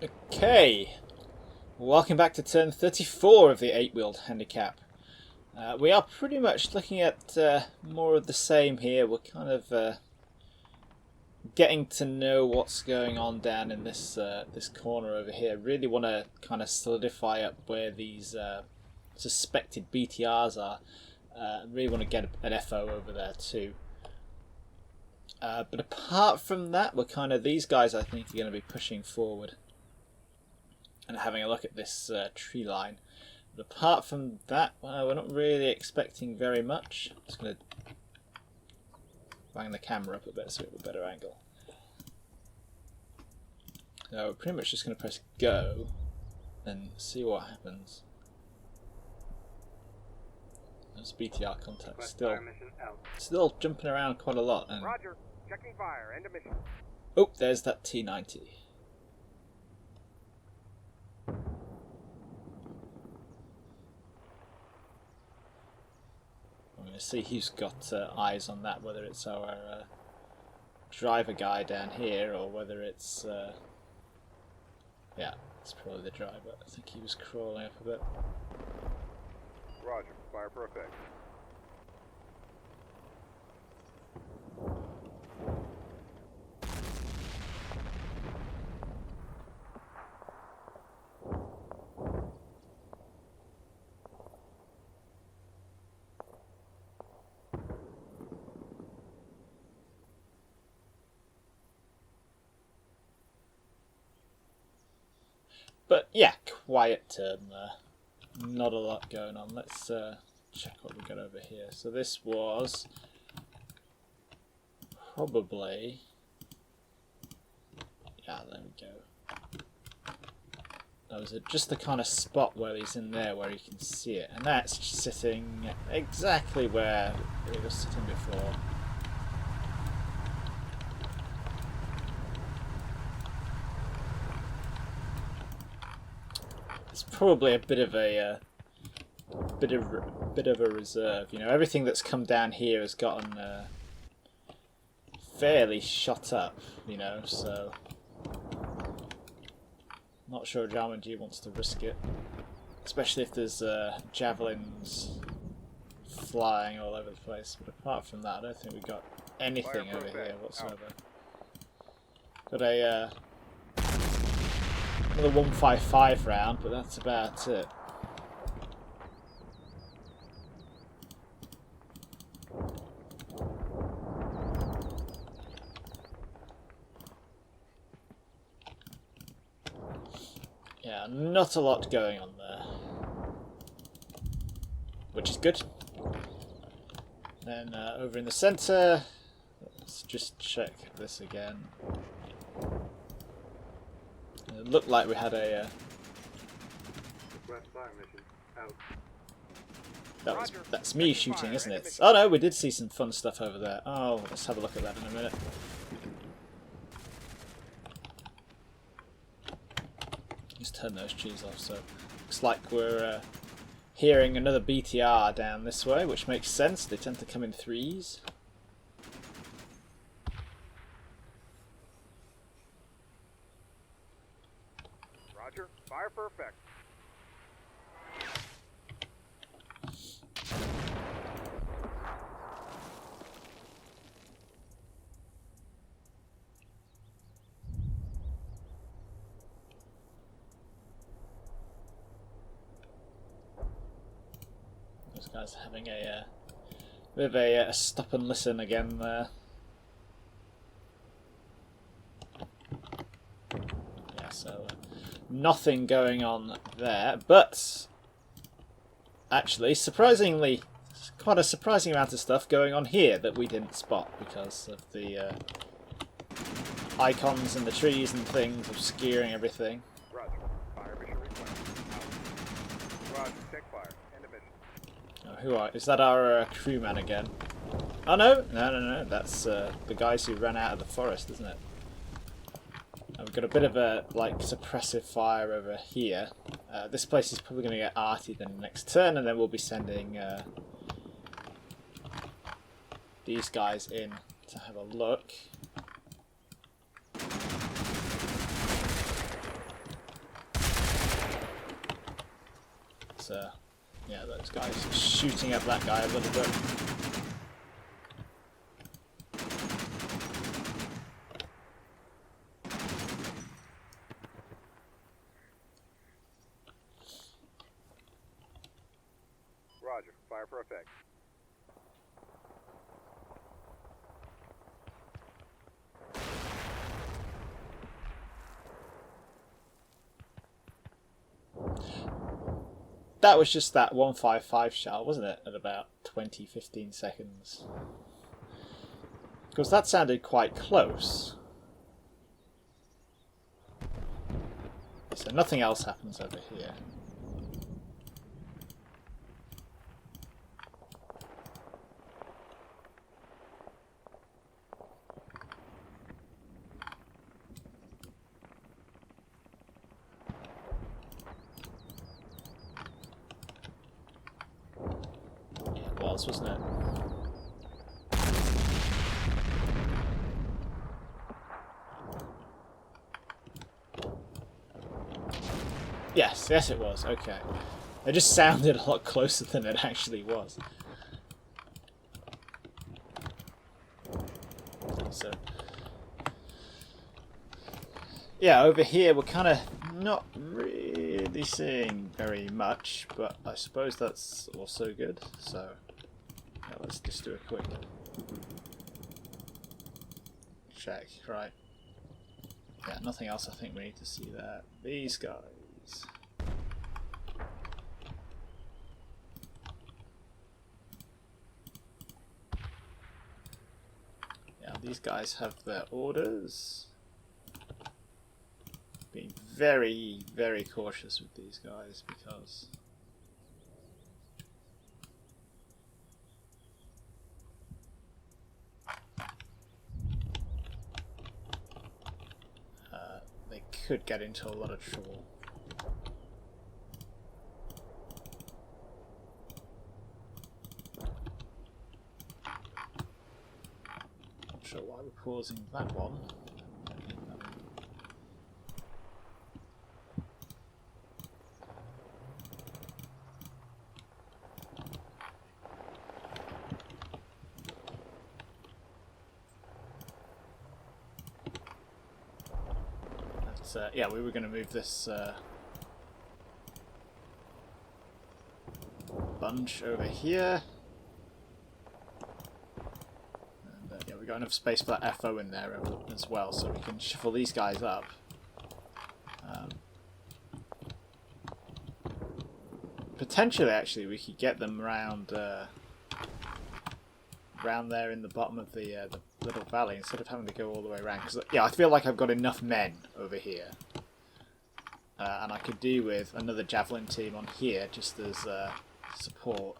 Okay, welcome back to turn 34 of the 8-wheeled handicap. We are pretty much looking at more of the same here. We're kind of getting to know what's going on down in this this corner over here. Really want to kind of solidify up where these suspected BTRs are. Really want to get an FO over there too. But apart from that, we're kind of, these guys I think are going to be pushing forward and having a look at this tree line. But apart from that, we're not really expecting very much. I'm just going to bang the camera up a bit so we have a better angle. So we're pretty much just going to press go and see what happens. Those BTR contacts still jumping around quite a lot. And Roger, checking fire, end of mission. oh, there's that T-90. I'm going to see who's got eyes on that, whether it's our driver guy down here or whether it's... yeah, it's probably the driver. I think he was crawling up a bit. Roger, fire for effect. But yeah, quiet turn there. Not a lot going on. Let's check what we got over here. So this was probably, yeah, there we go. That was just the kind of spot where he's in there where you can see it, and that's sitting exactly where it was sitting before. It's probably a bit of a bit of a reserve. You know, everything that's come down here has gotten fairly shot up. You know, so not sure AjarmanG wants to risk it, especially if there's javelins flying all over the place. But apart from that, I don't think we've got anything over here whatsoever. Got a another 155 round, but that's about it. Yeah, not a lot going on there, which is good. Then over in the centre, let's just check this again. It looked like we had a that's me shooting, isn't it? Oh no, we did see some fun stuff over there. Oh, let's have a look at that in a minute. Just turn those trees off. So looks like we're hearing another BTR down this way, which makes sense. They tend to come in threes. Roger, fire for effect. Those guys are having a bit of a stop and listen again there. Yeah, so nothing going on there, but actually, surprisingly, quite a surprising amount of stuff going on here that we didn't spot because of the icons and the trees and things obscuring everything. Roger, fire mission request. Roger, check fire, end of mission. Oh, who are? Is that our crewman again? Oh no, no, that's the guys who ran out of the forest, isn't it? We've got a bit of a like suppressive fire over here. This place is probably going to get arty then next turn, and then we'll be sending these guys in to have a look. But yeah, those guys are shooting at that guy a little bit. Roger. Fire for effect. That was just that 155 shell, wasn't it? At about 15 seconds. Because that sounded quite close. So nothing else happens over here. It was, wasn't it? Yes, yes it was, okay. It just sounded a lot closer than it actually was. So, yeah, over here we're kind of not really seeing very much, but I suppose that's also good. So, yeah, let's just do a quick check, right. Yeah, nothing else I think we need to see there. These guys. Yeah, these guys have their orders. Being very, very cautious with these guys because they could get into a lot of trouble. Not sure why we're pausing that one. Yeah, we were going to move this bunch over here. And, yeah, we've got enough space for that FO in there as well, so we can shuffle these guys up. Potentially, actually, we could get them round there in the bottom of the little valley instead of having to go all the way around. Because yeah, I feel like I've got enough men over here, and I could do with another javelin team on here just as support.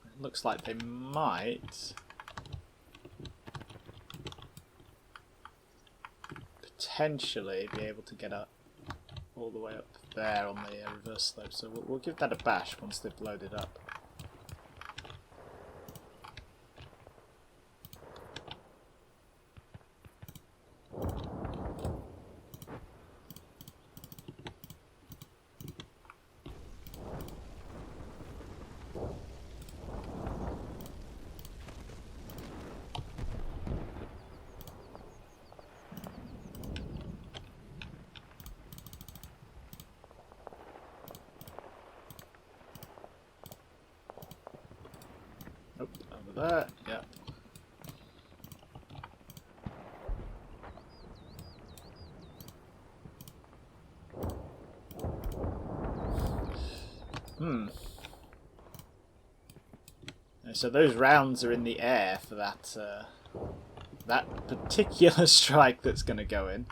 It looks like they might potentially be able to get up all the way up there on the reverse slope. So we'll give that a bash once they've loaded up. Nope, over there, yeah. So those rounds are in the air for that that particular strike that's going to go in.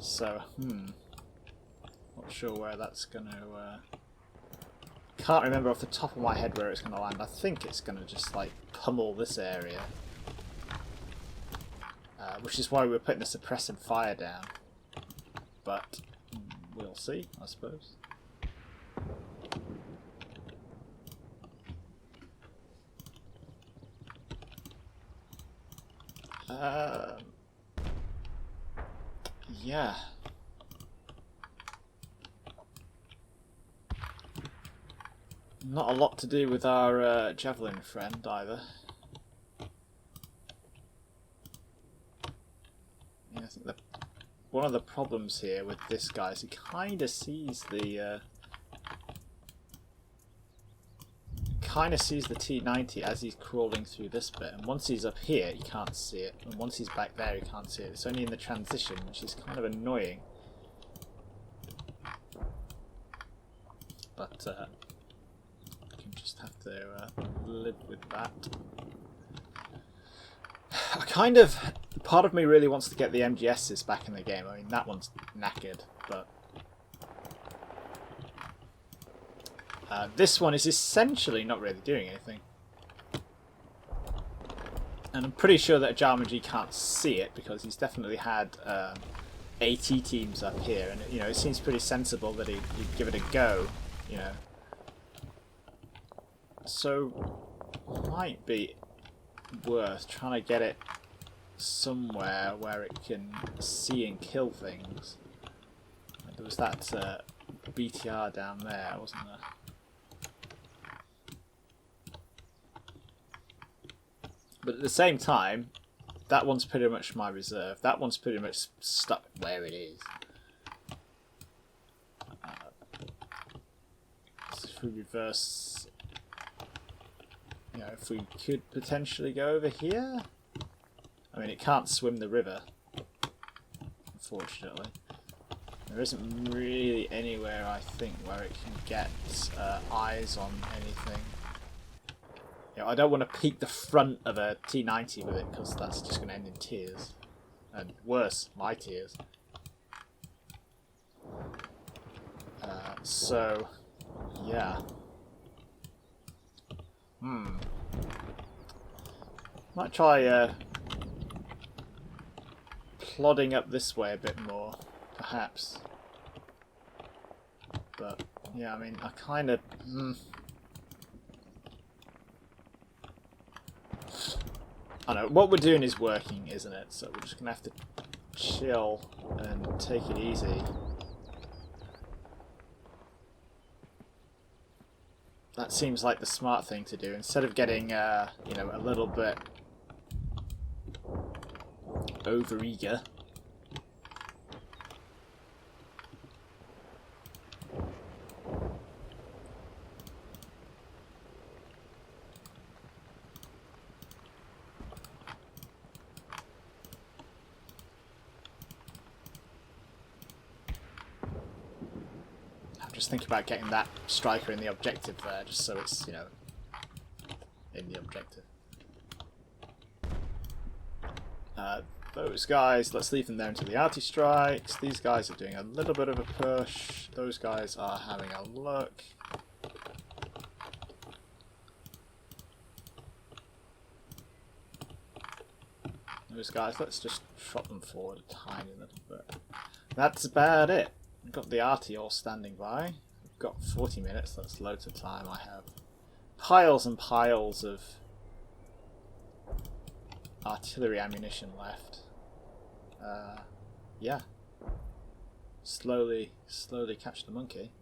So, not sure where that's going to... Can't remember off the top of my head where it's going to land. I think it's going to just like pummel this area, which is why we're putting the suppressive fire down. But we'll see, I suppose. Yeah. Not a lot to do with our javelin friend either. Yeah, I think one of the problems here with this guy is he kind of sees the T-90 as he's crawling through this bit, and once he's up here he can't see it, and once he's back there he can't see it. It's only in the transition, which is kind of annoying. But you can just have to live with that. Part of me really wants to get the MGSs back in the game. I mean, that one's knackered, but this one is essentially not really doing anything. And I'm pretty sure that AjarmanG can't see it because he's definitely had AT teams up here, and you know, it seems pretty sensible that he'd give it a go, you know. So might be worth trying to get it somewhere where it can see and kill things. There was that BTR down there, wasn't there? But at the same time, that one's pretty much my reserve. That one's pretty much stuck where it is. So if we reverse, you know, if we could potentially go over here. I mean, it can't swim the river, unfortunately. There isn't really anywhere, I think, where it can get eyes on anything. You know, I don't want to peek the front of a T-90 with it, because that's just going to end in tears. And worse, my tears. So, yeah. Might try plodding up this way a bit more, perhaps. But, yeah, I mean, I kind of... I know, what we're doing is working, isn't it? So we're just going to have to chill and take it easy. That seems like the smart thing to do. Instead of getting, you know, a little bit over-eager. Just think about getting that Stryker in the objective there, just so it's, you know, in the objective. Those guys, let's leave them there until the arty strikes. These guys are doing a little bit of a push. Those guys are having a look. Those guys, let's just trot them forward a tiny little bit. That's about it. We've got the arty all standing by. We've got 40 minutes, that's loads of time. I have piles and piles of artillery ammunition left. Yeah. Slowly catch the monkey.